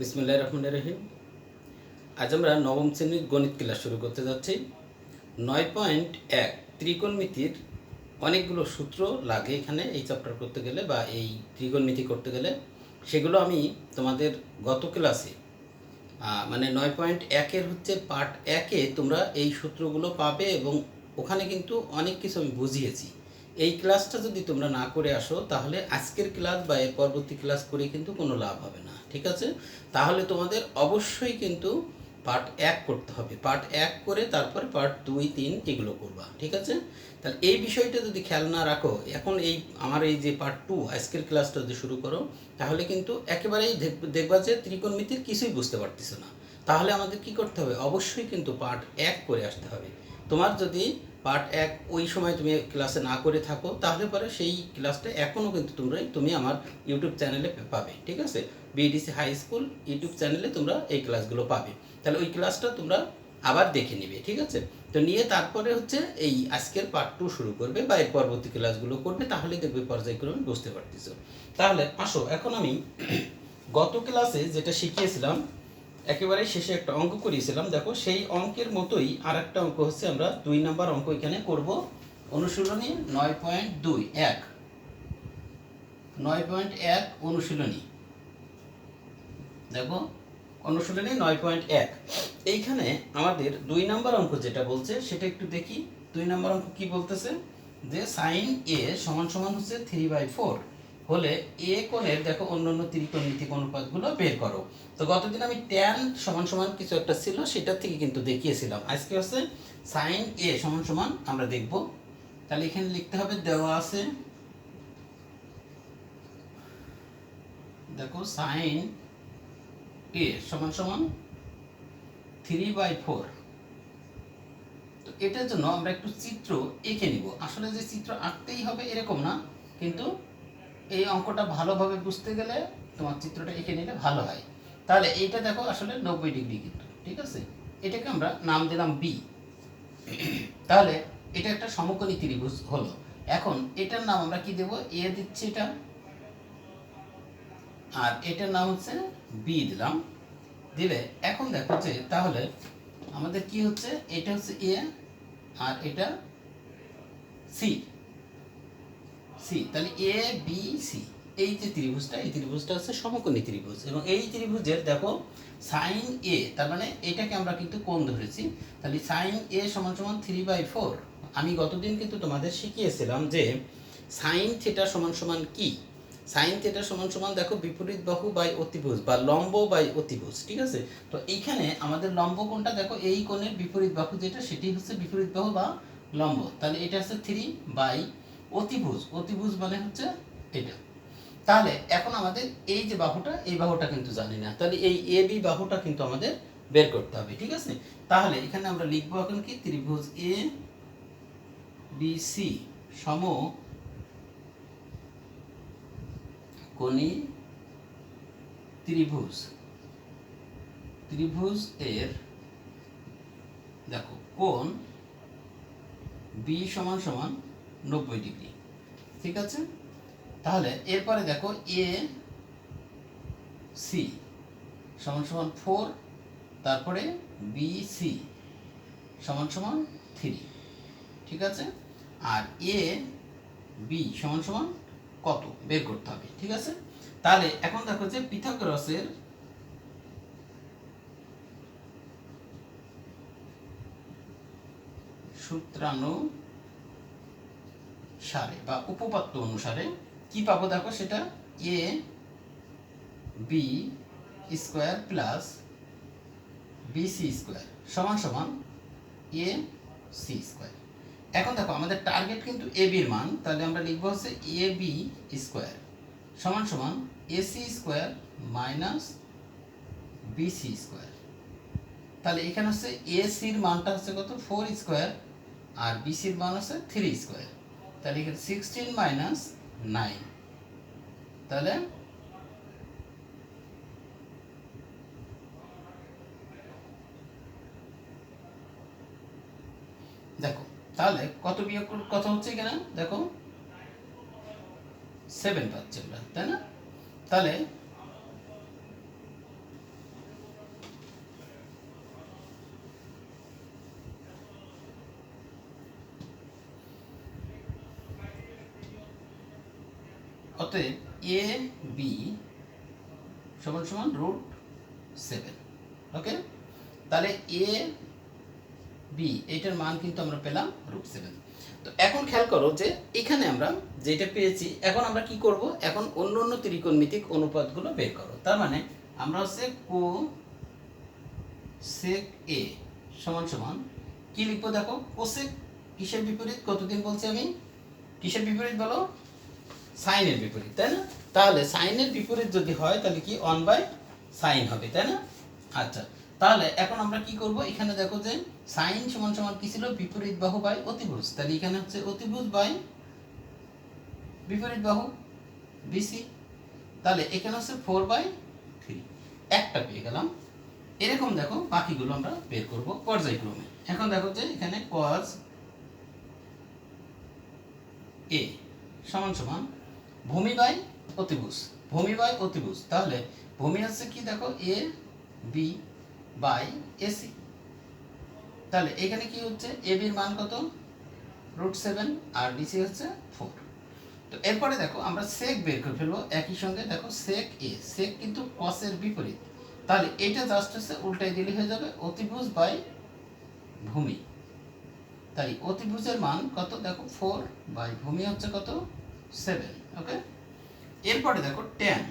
বিসমিল্লাহির রহমানির রহিম। আজ আমরা নবম শ্রেণীর গণিত ক্লাস শুরু করতে যাচ্ছি। 9.1 ত্রিকোণমিতির অনেকগুলো সূত্র লাগে এখানে এই চ্যাপ্টার করতে গেলে বা এই ত্রিকোণমিতি করতে গেলে, সেগুলো আমি তোমাদের গত ক্লাসে মানে 9.1-এর হচ্ছে পার্ট 1-এ তোমরা এই সূত্রগুলো পাবে এবং ওখানে কিন্তু অনেক কিছু আমি বুঝিয়েছি। এই ক্লাসটা যদি তোমরা না করে আসো তাহলে আজকের ক্লাস বা এর পরবর্তী ক্লাস করে কিন্তু কোনো লাভ হবে না, ঠিক আছে? তাহলে তোমাদের অবশ্যই কিন্তু পার্ট 1 করতে হবে, পার্ট 1 করে তারপরে পার্ট 2, 3 এগুলো করবা, ঠিক আছে? তাহলে এই বিষয়টা যদি খেয়াল না রাখো, এখন এই আমার এই যে পার্ট 2 আজকের ক্লাসটা যদি শুরু করো তাহলে কিন্তু একেবারেই দেখবা যে ত্রিকোণমিতির কিছুই বুঝতে পারতেছো না। তাহলে আমাদের কি করতে হবে? অবশ্যই কিন্তু পার্ট 1 করে আসতে হবে। তোমার যদি পার্ট 1 ওই সময় তুমি ক্লাসে না করে থাকো তাহলে পরে সেই ক্লাসটা এখনও কিন্তু তুমি আমার ইউটিউব চ্যানেলে পাবে, ঠিক আছে? বিডিসি হাই স্কুল ইউটিউব চ্যানেলে তোমরা এই ক্লাসগুলো পাবে। তাহলে ওই ক্লাসটা তোমরা আবার দেখে নিবে, ঠিক আছে? তো নিয়ে তারপরে হচ্ছে এই আজকের পার্ট 2 শুরু করবে বা এর পরবর্তী ক্লাসগুলো করবে, তাহলে দেখবে পর্যায়ক্রমে বুঝতে পারতেছো। তাহলে আসো, এখন আমি গত ক্লাসে যেটা শিখিয়েছিলাম একেবারে শেষে একটা অঙ্ক করিয়েছিলাম, দেখো সেই অঙ্কের মতোই আর একটা অঙ্ক হচ্ছে আমরা 2 নাম্বার অঙ্ক এখানে করব। অনুশীলনী 9.2 9.1 অনুশীলনী, দেখো অনুশীলনী 9.1। এইখানে আমাদের 2 নাম্বার অঙ্ক যেটা বলছে সেটা একটু দেখি। 2 নাম্বার অঙ্ক কি বলতেছে যে সাইন এ সমান সমান হচ্ছে 3/4 হলে এ কোণের দেখো অন্যান্য ত্রিকোণমিতিক অনুপাতগুলো বের করো। তো গতদিন আমি ট্যান সমান সমান কিছু একটা ছিল সেটা থেকে কিন্তু দেখিয়েছিলাম। আজকে হচ্ছে সাইন এ সমান সমান আমরা দেখব। তাহলে এখানে লিখতে হবে, দেওয়া আছে দেখো সাইন এ সমান সমান 3/4। তো এটার জন্য আমরা একটু চিত্র এঁকে নিব। আসলে যে চিত্র আঁকতেই হবে এরকম না, কিন্তু এই অঙ্কটা ভালোভাবে বুঝতে গেলে তোমার চিত্রটা এঁকে নিলে ভালো হয়। তাহলে এইটা দেখো আসলে 90 ডিগ্রি কিন্তু, ঠিক আছে? এটাকে আমরা নাম দিলাম বি। তাহলে এটা একটা সমকোণী ত্রিভুজ হলো। এখন এটার নাম আমরা কি দেব? এ দিচ্ছি এটা, আর এটার নাম হচ্ছে বি দিলাম। দিলে এখন দেখো যে তাহলে আমাদের কি হচ্ছে, এটা হচ্ছে এ আর এটা সি। তাহলে এ বি সি এই যে ত্রিভুজটা, এই ত্রিভুজটা হচ্ছে সমকোণী ত্রিভুজ এবং এই ত্রিভুজের দেখো সাইন এ, তার মানে এটাকে আমরা কিন্তু কোণ ধরেছি। তাহলে সাইন এ সমান সমান 3/4। আমি গতদিন কিন্তু তোমাদের শিখিয়েছিলাম যে সাইন থিটা সমান সমান কি। সাইন থিটা সমান সমান দেখো বিপরীত বাহু বাই অতিভুজ বা লম্ব বাই অতিভুজ, ঠিক আছে? তো এইখানে আমাদের লম্ব কোণটা দেখো এই কোণের বিপরীত বাহু যেটা সেটি হচ্ছে বিপরীত বাহু বা লম্ব। তাহলে এটা হচ্ছে 3 অতিভুজ। অতিভুজ মানে হচ্ছে এটা। তাহলে এখন আমাদের এই যে বাহুটা, এই বাহুটা কিন্তু জানি না, তাহলে এই এ বি বাহুটা কিন্তু আমাদের বের করতে হবে, ঠিক আছে? তাহলে এখানে আমরা লিখবো এখন কি, ত্রিভুজ এ বি সি সমকোণী ত্রিভুজ। ত্রিভুজ এর দেখো কোণ বি সমান সমান 90 ডিগ্রি, ঠিক আছে? তাহলে এরপরে দেখো এ সি সমান সমান 4, তারপরে বি সি সমান সমান 3, ঠিক আছে? আর এ বি সমান সমান কত বের করতে হবে, ঠিক আছে? তাহলে এখন দেখো যে পিথাগোরাসের সূত্রানুসারে বা উপপাদ্য অনুসারে কি পাবো দেখো, সেটা A B square plus B C square সমান সমান এ সি স্কোয়ার। এখন দেখো আমাদের টার্গেট কিন্তু এ বির মান, তাহলে আমরা লিখবো হচ্ছে এ বি স্কোয়ার সমান সমান A C square minus B C square. তাহলে এখানে হচ্ছে এ সির মানটা হচ্ছে কত, 4 স্কোয়ার, আর বি সির মান হচ্ছে 3 স্কোয়ার। তাহলে এখানে 16 মাইনাস 9। তাহলে দেখো তাহলে কত বিয়োগ কত হচ্ছে এখানে দেখো 7 পাচ্ছি আমরা, তাই না? তাহলে অতএব এ বি সমান সমান √7। ওকে, তাহলে এ বি এইটার মান কিন্তু আমরা পেলাম √7। তো এখন খেয়াল করো যে এখানে আমরা যেটা পেয়েছি, এখন আমরা কি করব, এখন অন্য অন্য ত্রিকোণমিতিক অনুপাতগুলো বের করো। তার মানে আমরা হচ্ছে কোসেক এ সমান সমান কি লিখবো, দেখো কোসেক কিসের বিপরীত, কতদিন বলছি আমি, কিসের বিপরীত বলো, সাইনের বিপরীত, তাই না? তাহলে সাইনের বিপরীত যদি হয় তাহলে কি 1/sin হবে, তাই না? আচ্ছা, তাহলে এখন আমরা কি করব, এখানে দেখো যে সাইন সমান সমান কি ছিল, বিপরীত বাহু বাই অতিভুজ। তাহলে এখানে হচ্ছে অতিভুজ বাই বিপরীত বাহু বিসি। তাহলে এখানে হচ্ছে 4/3, একটা পেয়ে গেলাম। এরকম দেখো বাকিগুলো আমরা বের করব পর্যায়ক্রমে। এখন দেখো যে এখানে cos এ সমান সমান ভূমি বাই অতিভুজ, ভূমি বাই অতিভুজ। তাহলে ভূমি হচ্ছে কি, দেখো এ বি বাই এসি। তাহলে এখানে কি হচ্ছে, এ বির মান কত, √7, আর ডিসি হচ্ছে 4। তো এরপরে দেখো আমরা সেক বের করে ফেলবো একই সঙ্গে। দেখো সেক এ, সেক কিন্তু কসের বিপরীত, তাহলে এটা জাস্ট হচ্ছে উল্টাই দিলে হয়ে যাবে অতিভুজ বাই ভূমি। তাই অতিভুজের মান কত, দেখো 4 বাই ভূমি হচ্ছে কত, 7। ওকে, এরপরে দেখো ট্যান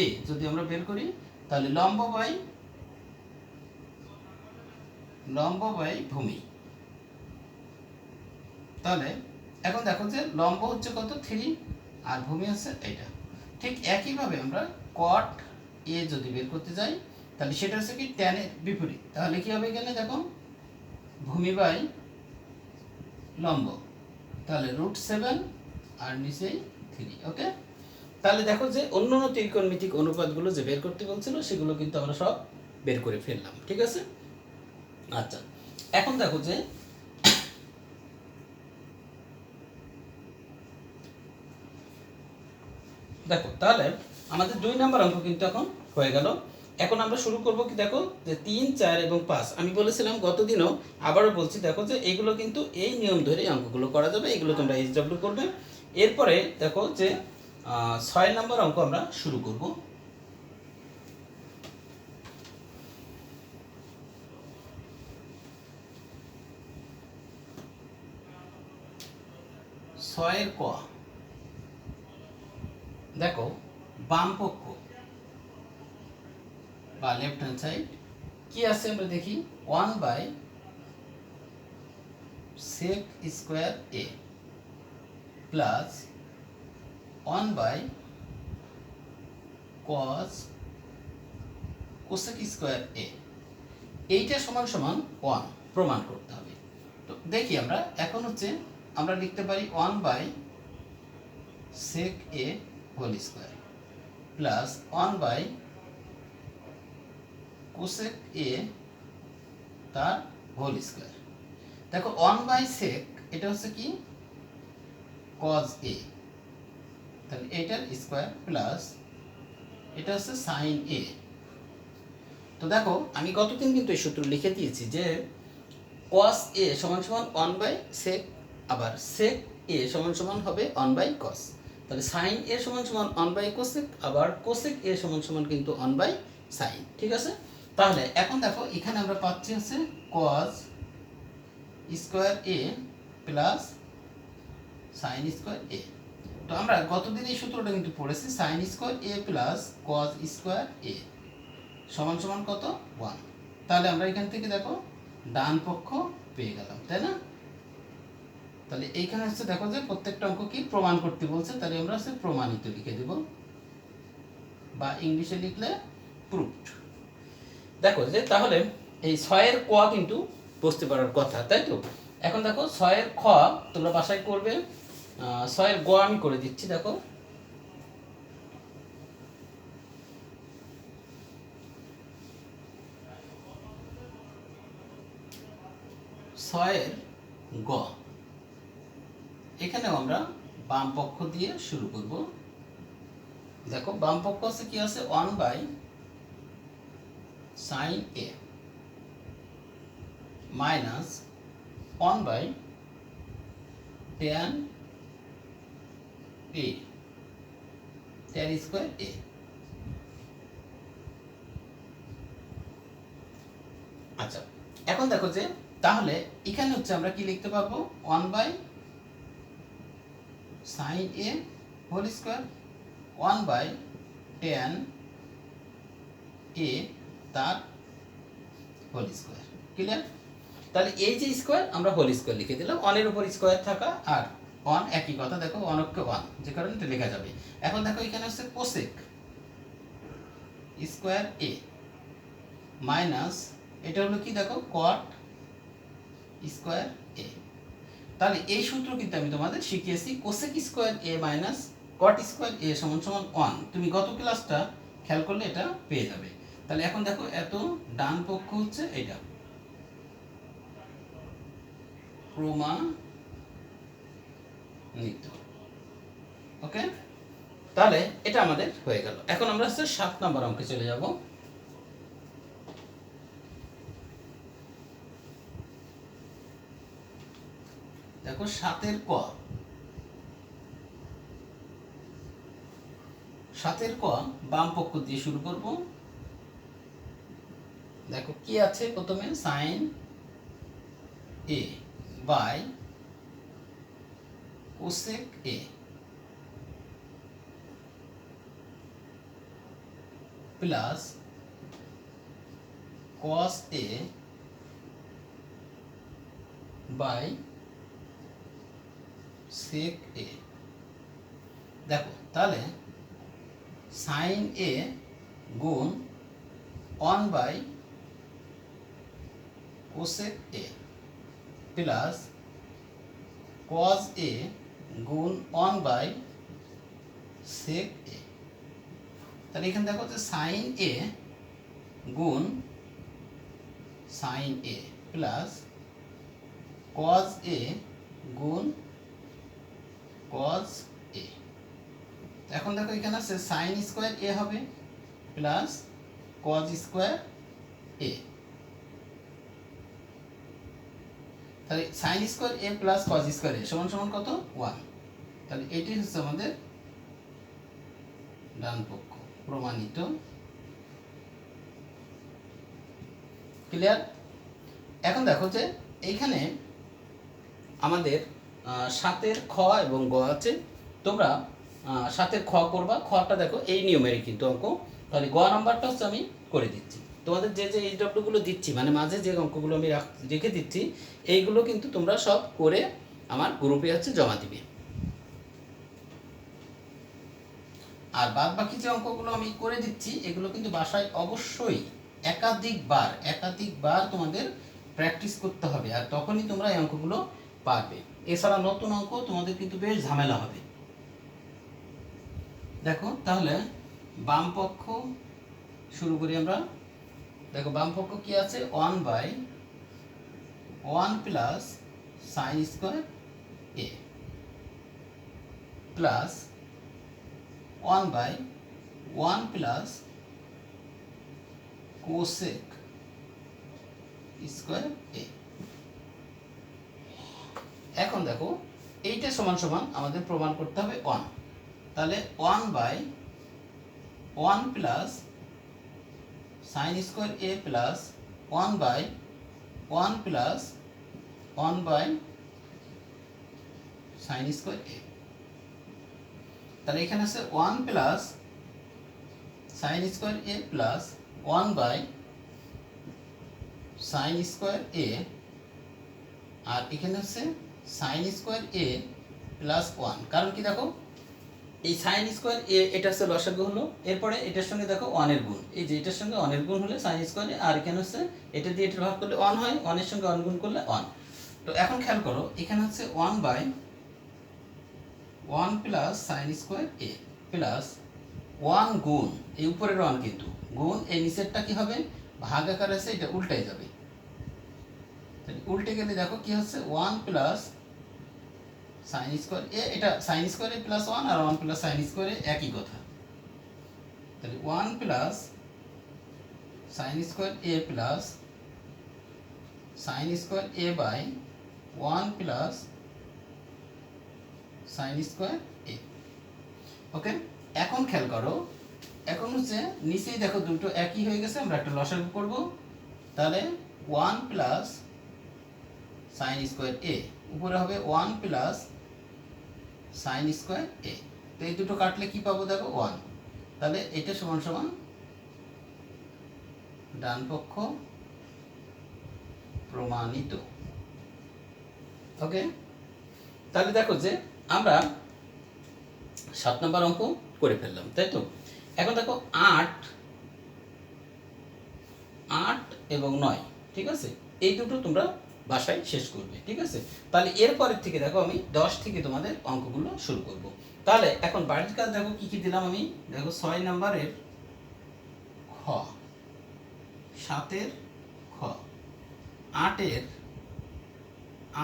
এ যদি আমরা বের করি, তাহলে লম্ব বাই ভূমি। তাহলে এখন দেখো যে লম্ব হচ্ছে কত, 3, আর ভূমি হচ্ছে এটা। ঠিক একইভাবে আমরা কট এ যদি বের করতে যাই, তাহলে সেটা হচ্ছে কি ট্যানের বিপরীত। তাহলে কি হবে, এখানে দেখো ভূমি বাই লম্ব, তাহলে √7 আর নিচেই 3। ওকে, তাহলে দেখো যে অন্য অন্য ত্রিকোণমিতিক অনুপাতগুলো যে বের করতে বলছিল সেগুলো কিন্তু আমরা সব বের করে ফেললাম। ঠিক আছে, আচ্ছা এখন দেখো যে দেখো তাহলে আমাদের 2 নম্বর অঙ্ক কিন্তু এখন হয়ে গেল। এখন আমরা শুরু করব কি, দেখো যে 3, 4 এবং 5 আমি বলেছিলাম গতদিনও, আবারও বলছি, দেখো যে এইগুলো কিন্তু এই নিয়ম ধরে অঙ্কগুলো করা যাবে, এগুলো তোমরা SW করবে। এরপরে দেখো যে 6 নম্বর অঙ্ক আমরা শুরু করব। 6 ক, দেখো বাম পক্ষ বা লেফট হ্যান্ড সাইড কি আছে আমরা দেখি, 1/sec² a plus 1/cos² a, এইটা সমান সমান 1 প্রমাণ করতে হবে। তো দেখি আমরা এখন হচ্ছে আমরা লিখতে পারি 1/sec² প্লাস 1/cosec তার হোল স্কোয়ার। দেখো 1/sec এটা হচ্ছে কি cos a, তাহলে এটার স্কোয়ার প্লাস এটা হচ্ছে sin a। তো দেখো আমি গতদিন কিন্তু এই সূত্র লিখে দিয়েছি যে cos a সমান সমান 1/sec, আবার sec a সমান সমান হবে 1/cos। তাহলে sin a সমান সমান 1/cosec, আবার cosec a সমান সমান কিন্তু 1/sin। ঠিক আছে, তাহলে এখন দেখো এখানে আমরা পাচ্ছি হচ্ছে cos² a plus sin² a। তো আমরা গতদিন এই সূত্রটা কিন্তু পড়েছি, sin² a plus cos² a সমান সমান কত, 1। তাহলে আমরা এখান থেকে দেখো ডান পক্ষ পেয়ে গেলাম, তাই না? তাহলে এইখানে হচ্ছে দেখো যে প্রত্যেকটা অঙ্ক কি প্রমাণ করতে বলছে, তাহলে আমরা হচ্ছে প্রমাণিত লিখে দেব, বা ইংলিশে লিখলে প্রুভড। দেখো যে তাহলে এই 6 ক কিন্তু বুঝতে পারার কথা, তাই তো? এখন দেখো 6 খ তোমরা বাসায় করবে, 6 গ আমি করে দিচ্ছি। দেখো 6 গ, এখানেও আমরা বাম পক্ষ দিয়ে শুরু করব। দেখো বাম পক্ষ আছে কি আছে, 1/sin a minus 1/tan a tan square A. আচ্ছা, এখন দেখো যে তাহলে এখানে হচ্ছে আমরা কি লিখতে পারবো, 1/sin a whole square 1/tan a তার হোল স্কোয়ার। ক্লিয়ার? তাহলে এই যে স্কোয়ার আমরা হোল স্কোয়ার লিখে দিলাম, অনের উপর স্কোয়ার থাকা আর অন একই কথা, দেখো অনকে ওয়ান, যে কারণে এটা লেখা যাবে। এখন দেখো এখানে হচ্ছে কোসেক স্কোয়ার এ মাইনাস এটা হলো কি, দেখো কট স্কোয়ার এ। তাহলে এই সূত্র কিন্তু আমি তোমাদের শিখিয়েছি, কোসেক স্কোয়ার এ মাইনাস কট স্কোয়ার এ সমান সমান 1। তুমি গত ক্লাসটা খেয়াল করলে এটা পেয়ে যাবে। তাহলে এখন দেখো এত ডান পক্ষ হচ্ছে এটা প্রমাণিত। ওকে, তাহলে এটা আমাদের হয়ে গেল। এখন আমরা হচ্ছে 7 নম্বর অঙ্কে চলে যাব। দেখো 7-এর ক, 7-এর ক বাম পক্ষ দিয়ে শুরু করব। দেখো কি আছে, প্রথমে sine A by cosec A plus cos A by sec A. দেখো তাহলে সাইন এ গুণ 1 / cosec A plus cos A গুণ 1 / সেক এ। তাহলে এখানে দেখো যে সাইন এ গুণ sine A plus cos A গুণ কজ এ। এখন দেখো এখানে আছে সাইন স্কোয়ার এ হবে প্লাস কজ স্কোয়ার এ। তাহলে sign square A plus cos square এ সমান সমান কত, 1। তাহলে এটি হচ্ছে আমাদের ডান পক্ষ প্রমাণিত। ক্লিয়ার? এখন দেখো যে এইখানে আমাদের 7-এর খ এবং গ আছে। তোমরা 7-এর খ করবা, খটা দেখো এই নিয়মেরই কিন্তু অঙ্ক। তাহলে গ নাম্বারটা হচ্ছে আমি করে দিচ্ছি তোমাদের, যে যে এইচডব্লিউগুলো দিচ্ছি মানে মাঝে যে অঙ্কগুলো আমি রেখে দিচ্ছি, এইগুলো কিন্তু তোমরা সব করে আমার গ্রুপে হচ্ছে জমা দিবে। আর বাদ বাকি যে অঙ্কগুলো আমি করে দিচ্ছি এগুলো কিন্তু বাসায় অবশ্যই একাধিকবার তোমাদের প্র্যাকটিস করতে হবে, আর তখনই তোমরা এই অঙ্কগুলো পারবে। এছাড়া নতুন অঙ্ক তোমাদের কিন্তু বেশ ঝামেলা হবে। দেখো তাহলে বাম পক্ষ শুরু করি আমরা। দেখো বাম পক্ষ কি আছে, 1/1 plus sine square A plus 1/1 plus cosec square এ। এখন দেখো এইটা সমান সমান আমাদের প্রমাণ করতে হবে 1। তাহলে 1/1 plus sine square A plus 1/1 plus 1 sign square এ। তাহলে এখানে আছে 1 plus sine square A plus 1 sign square এ, আর এখানে হচ্ছে সাইন স্কোয়ার এ প্লাস 1। কারণ কি দেখো এই সাইন স্কোয়ার এ এটা হচ্ছে লসাগু হলো, এরপরে এটার সঙ্গে দেখো 1-এর গুণ, এই যে এটার সঙ্গে 1-এর গুণ হলে সাইন স্কোয়ার এ, আর এখানে হচ্ছে এটা দিয়ে এটা ভাগ করলে 1 হয়, 1-এর সঙ্গে 1 গুণ করলে 1। তো এখন খেয়াল করো এখানে হচ্ছে 1/1 plus sine square A plus 1 গুণ এই উপরের 1 কিন্তু গুণ এই নিচেরটা কি হবে, ভাগ আকার আছে, এটা উল্টে যাবে। উল্টে গেলে দেখো কি হচ্ছে 1 প্লাস সাইন স্কোয়ার এ, এটা সাইন স্কোয়ার এ প্লাস 1 আর 1 প্লাস সাইন স্কোয়ার এ একই কথা। তাহলে 1 plus sine square A plus sine square A by 1 plus sine square A. Okay, এখন খেয়াল করো, এখন হচ্ছে নিচেই দেখো দুটো একই হয়ে গেছে, আমরা একটা লসাগু করব। তাহলে 1 প্লাস সাইন স্কোয়ার এ, উপরে হবে 1 প্লাস সাইন স্কোয়ার এ। তো এই দুটো কাটলে কি পাবো দেখো 1। তাহলে এটা সমান সমান ডান পক্ষ প্রমাণিত। ওকে, তাহলে দেখো যে আমরা 7 নম্বর অঙ্ক করে ফেললাম, তাই তো। এখন দেখো 8 এবং 9, ঠিক আছে, এই দুটো তোমরা বাসায় শেষ করবে, ঠিক আছে। তাহলে এরপরের থেকে দেখো আমি 10 থেকে তোমাদের অঙ্কগুলো শুরু করব। তাহলে এখন বাড়ির কাজ দেখো কি কি দিলাম আমি, দেখো 6 নম্বরের খ, 7-এর খ, 8-এর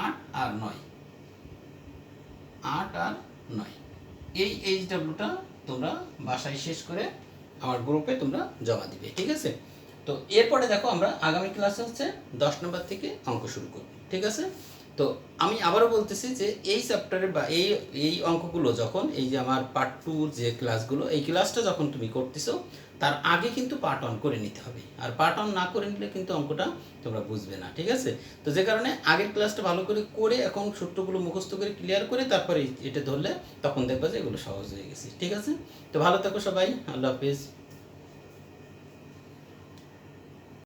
8 আর 9, 8 আর 9, এই এইচডাব্লিউটা তোমরা বাসায় শেষ করে আমার গ্রুপে তোমরা জমা দিবে, ঠিক আছে। তো এরপরে দেখো আমরা আগামী ক্লাসে হচ্ছে 10 নম্বর থেকে অঙ্ক শুরু করব, ঠিক আছে। তো আমি আবারও বলতেছি যে এই চ্যাপ্টারে বা এই অঙ্কগুলো যখন এই যে আমার পার্ট 2 যে ক্লাসগুলো, এই ক্লাসটা যখন তুমি করতেছো তার আগে কিন্তু পার্ট 1 করে নিতে হবে, আর পার্ট 1 না করে নিলে কিন্তু অঙ্কটা তোমরা বুঝবে না, ঠিক আছে। তো যে কারণে আগের ক্লাসটা ভালো করে এখন সূত্রগুলো মুখস্থ করে ক্লিয়ার করে তারপরে এটা ধরলে তখন দেখবা যে এগুলো সহজ হয়ে গেছে, ঠিক আছে। তো ভালো থাকো সবাই, আল্লাহ হাফেজ।